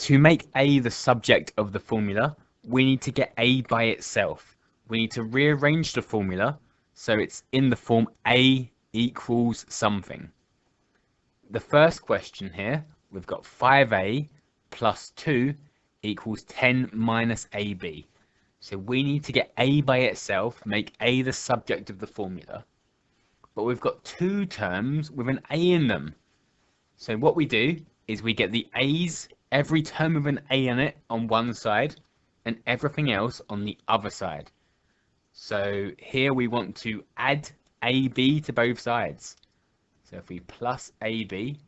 To make A the subject of the formula, we need to get A by itself. We need to rearrange the formula so it's in the form A equals something. The first question here, we've got 5A plus 2 equals 10 minus AB. So we need to get A by itself, make A the subject of the formula. But we've got two terms with an A in them. So what we do is we get the A's, every term with an A in it on one side, and everything else on the other side. So here we want to add AB to both sides. So if we plus AB,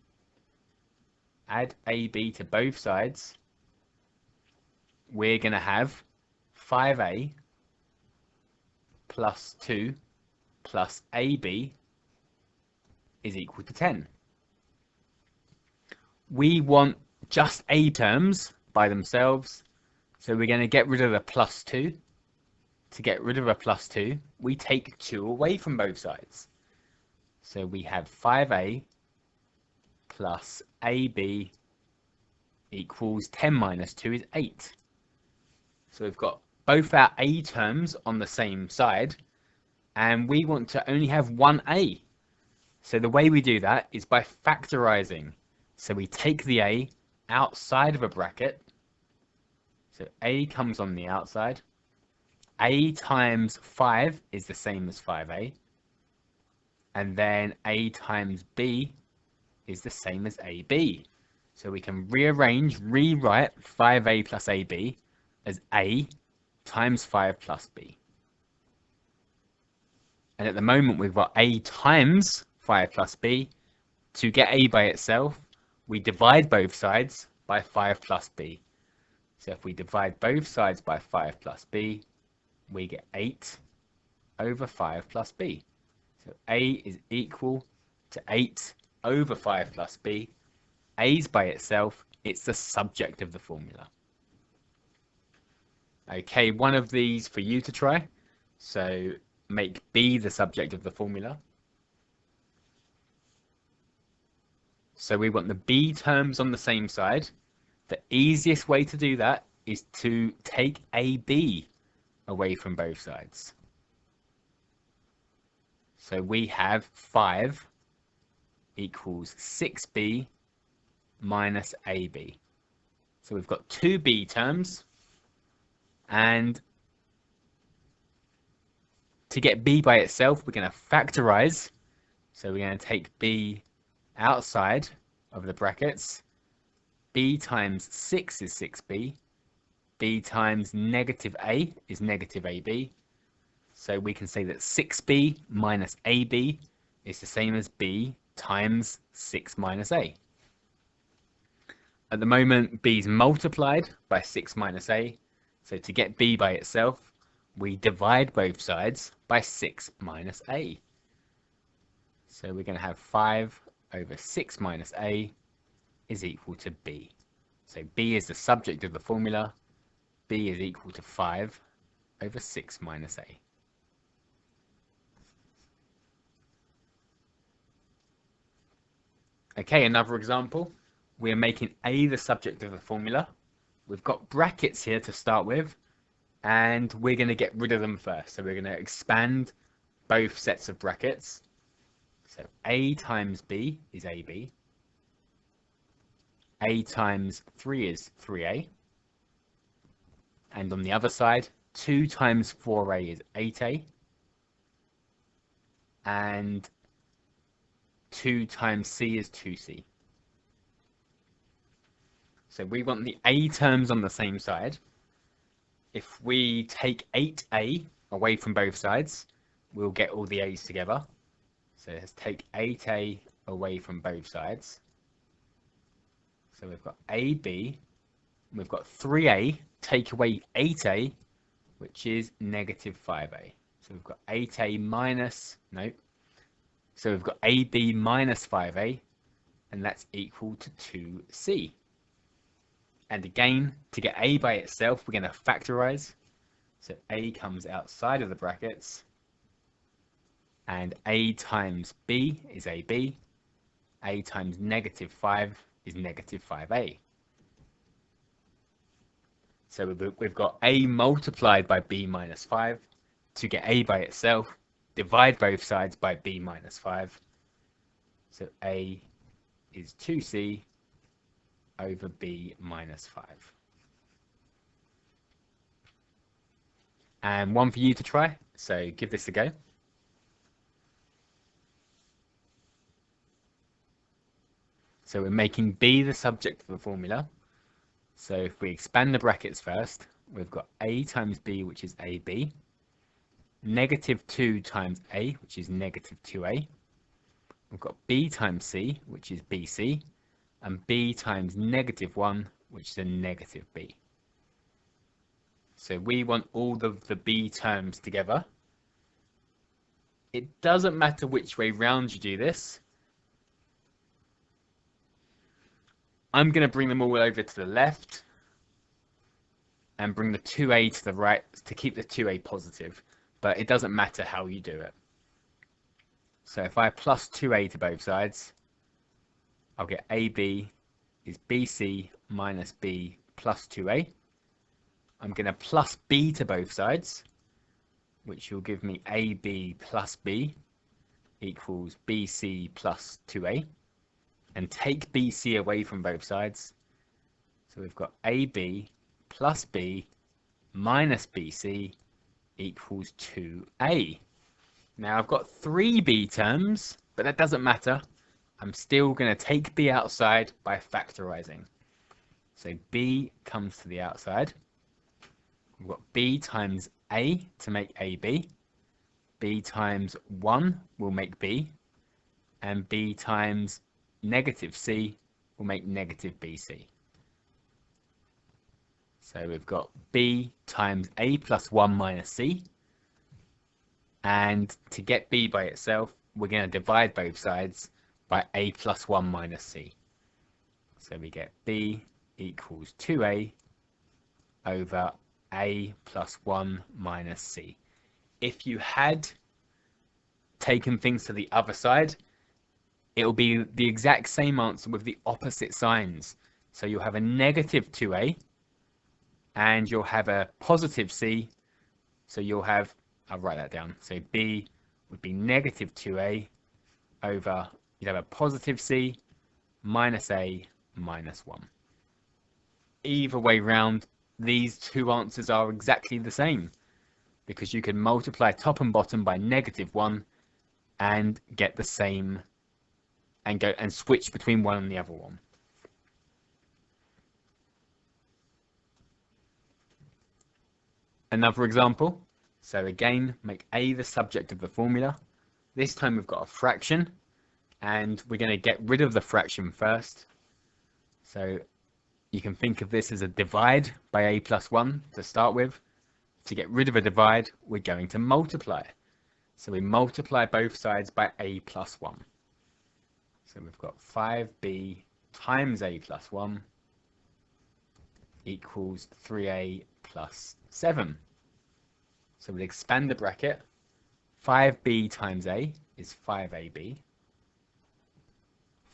add AB to both sides, we're going to have 5A plus 2 plus AB is equal to 10. We want just A terms by themselves, so we're going to get rid of the plus 2. To get rid of a plus 2, we take 2 away from both sides. So we have 5A plus AB equals 10 minus 2 is 8. So we've got both our A terms on the same side, and we want to only have one A. So the way we do that is by factorizing. So we take the A outside of a bracket. So A comes on the outside. A times 5 is the same as 5A. And then A times B is the same as AB. So we can rewrite 5A plus AB as A times 5 plus B. And at the moment we've got A times 5 plus B. To get A by itself, we divide both sides by 5 plus B. So if we divide both sides by 5 plus B, we get 8 over 5 plus B. So A is equal to 8 over 5 plus B. A's by itself, it's the subject of the formula. Okay, one of these for you to try. So make B the subject of the formula. So we want the B terms on the same side. The easiest way to do that is to take AB away from both sides. So we have 5 equals 6B minus AB. So we've got two B terms, and to get B by itself, we're going to factorize. So we're going to take B outside of the brackets. B times 6 is 6B. B times negative A is negative AB. So we can say that 6B minus AB is the same as B times 6 minus A. At the moment, B is multiplied by 6 minus A. So to get B by itself, we divide both sides by 6 minus A. So we're going to have 5 over 6 minus A is equal to B. So B is the subject of the formula. B is equal to 5 over 6 minus A. Okay, another example. We're making A the subject of the formula. We've got brackets here to start with, and we're going to get rid of them first. So we're going to expand both sets of brackets. So A times B is AB. A times 3 is 3A. And on the other side, 2 times 4A is 8A. And 2 times C is 2C. So we want the A terms on the same side. If we take 8A away from both sides, we'll get all the A's together. So let's take 8A away from both sides. So we've got AB, we've got 3A, take away 8A, which is negative 5A. So we've got 8A minus, no, so we've got AB minus 5A, and that's equal to 2C. And again, to get A by itself, we're going to factorize. So A comes outside of the brackets, and A times B is AB. A times negative 5 is negative 5A. So we've got a multiplied by b minus 5 to get a by itself. Divide both sides by b minus 5. So a is 2c over b minus 5. And one for you to try, so give this a go. So we're making b the subject of the formula. So if we expand the brackets first, we've got a times b, which is ab, negative 2 times a, which is negative 2a. We've got b times c, which is bc, and b times negative 1, which is a negative b. So we want all of the b terms together. It doesn't matter which way round you do this. I'm going to bring them all over to the left and bring the 2a to the right to keep the 2a positive, but it doesn't matter how you do it. So if I plus 2a to both sides, I'll get ab is bc minus b plus 2a. I'm going to plus b to both sides, which will give me ab plus b equals bc plus 2a. And take bc away from both sides. So we've got ab plus b minus bc equals 2a. Now I've got 3 b terms, but that doesn't matter. I'm still going to take b outside by factorizing. So b comes to the outside. We've got b times a to make ab. B times 1 will make b. And b times negative c will make negative bc. So we've got b times a plus 1 minus c. And to get b by itself, we're going to divide both sides by a plus 1 minus c. So we get b equals 2a over a plus 1 minus c. If you had taken things to the other side, it will be the exact same answer with the opposite signs. So you'll have a negative 2a and you'll have a positive c. So you'll have, I'll write that down. So b would be negative 2a over, you'd have a positive c minus a minus 1. Either way round, these two answers are exactly the same because you can multiply top and bottom by negative 1 and get the same and go and switch between one and the other one. Another example. So again, make a the subject of the formula. This time we've got a fraction and we're going to get rid of the fraction first. So you can think of this as a divide by a plus 1 to start with. To get rid of a divide, we're going to multiply. So we multiply both sides by a plus 1. So we've got 5b times a plus 1 equals 3a plus 7. So we'll expand the bracket. 5b times a is 5ab.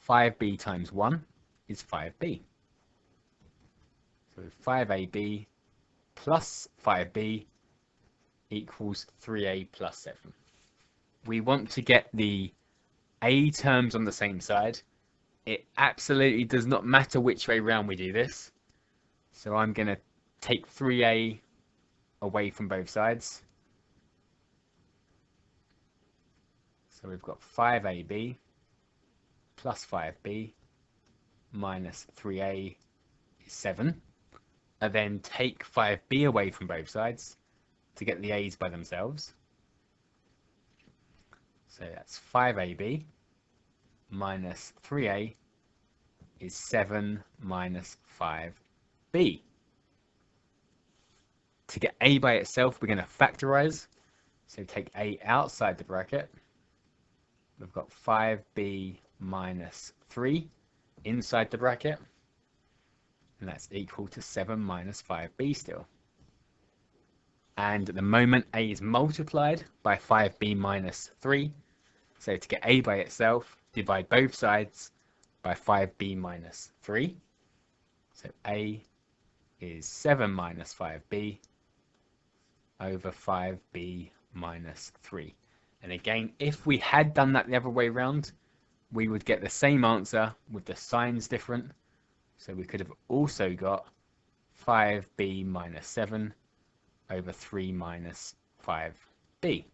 5b times 1 is 5b. So 5ab plus 5b equals 3a plus 7. We want to get the a terms on the same side. It absolutely does not matter which way round we do this. So I'm going to take 3a away from both sides. So we've got 5ab plus 5b minus 3a is 7. And then take 5b away from both sides to get the a's by themselves. So that's 5ab minus 3a is 7 minus 5b. To get a by itself, we're going to factorize. So take a outside the bracket. We've got 5b minus 3 inside the bracket. And that's equal to 7 minus 5b still. And at the moment, a is multiplied by 5b minus 3. So to get a by itself, divide both sides by 5b minus 3. So a is 7 minus 5b over 5b minus 3. And again, if we had done that the other way around, we would get the same answer with the signs different. So we could have also got 5b minus 7 over 3 minus 5b.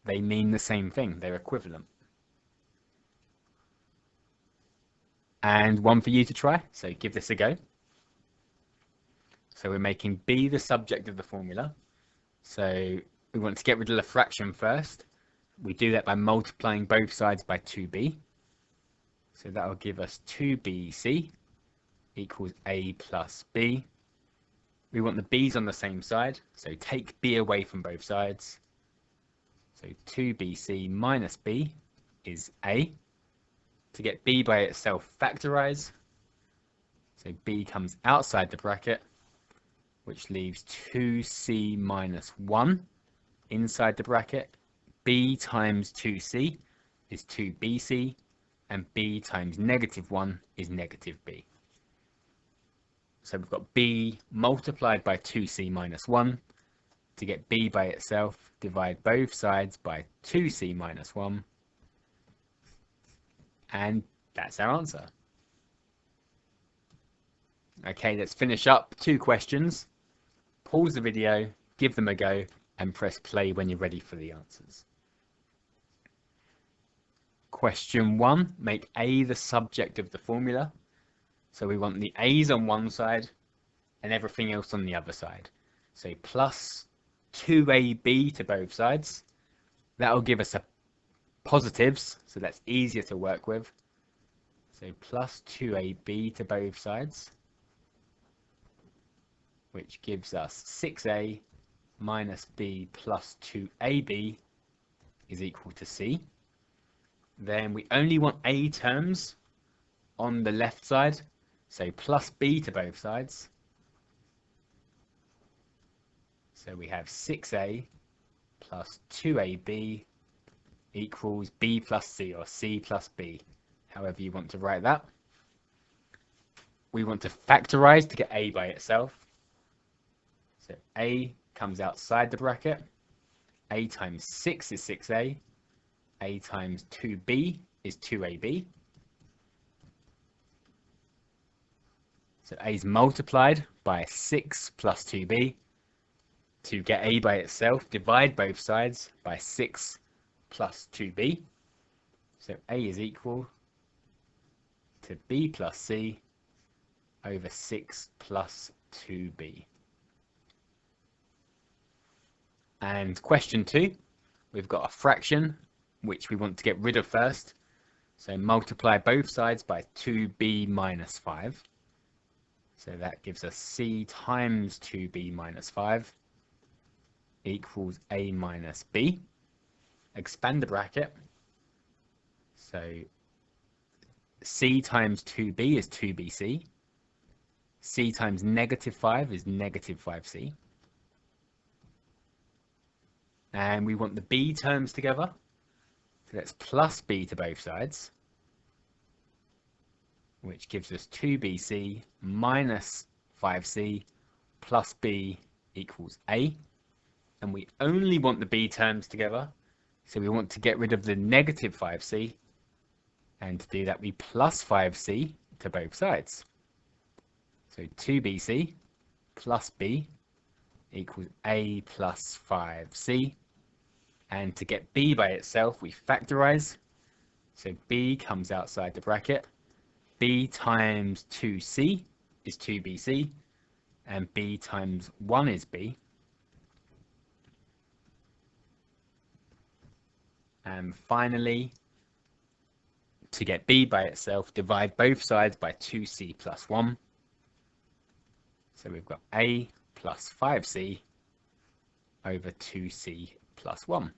They mean the same thing, they're equivalent. And one for you to try, so give this a go. So we're making b the subject of the formula. So we want to get rid of the fraction first. We do that by multiplying both sides by 2b. So that will give us 2bc equals a plus b. We want the b's on the same side, so take b away from both sides. So 2bc minus b is a. To get b by itself, factorize. So b comes outside the bracket, which leaves 2c minus 1 inside the bracket. B times 2c is 2bc, and b times negative 1 is negative b. So we've got b multiplied by 2c minus 1. To get b by itself, divide both sides by 2c minus 1. And that's our answer. Okay, let's finish up 2 questions. Pause the video, give them a go, and press play when you're ready for the answers. Question 1, make a the subject of the formula. So we want the a's on one side and everything else on the other side. So plus 2ab to both sides. That will give us a positives, so that's easier to work with. So plus 2ab to both sides, which gives us 6a minus b plus 2ab is equal to c. Then we only want a terms on the left side, so plus b to both sides. So we have 6a plus 2ab equals b plus c, or c plus b, however you want to write that. We want to factorize to get a by itself. So a comes outside the bracket. A times 6 is 6a. A times 2b is 2ab. So a is multiplied by 6 plus 2b. To get a by itself, divide both sides by 6 plus 2b. So a is equal to b plus c over 6 plus 2b. And question 2, we've got a fraction which we want to get rid of first. So multiply both sides by 2b minus 5. So that gives us c times 2b minus 5 equals a minus b. Expand the bracket. So c times 2b is 2bc. C times negative 5 is negative 5c. And we want the b terms together. So that's plus b to both sides, which gives us 2bc minus 5c plus b equals a. And we only want the b terms together, so we want to get rid of the negative 5c, and to do that we plus 5c to both sides. So 2bc plus b equals a plus 5c, and to get b by itself we factorize. So b comes outside the bracket. B times 2c is 2bc, and b times 1 is b. And finally, to get b by itself, divide both sides by 2c plus 1. So we've got a plus 5c over 2c plus 1.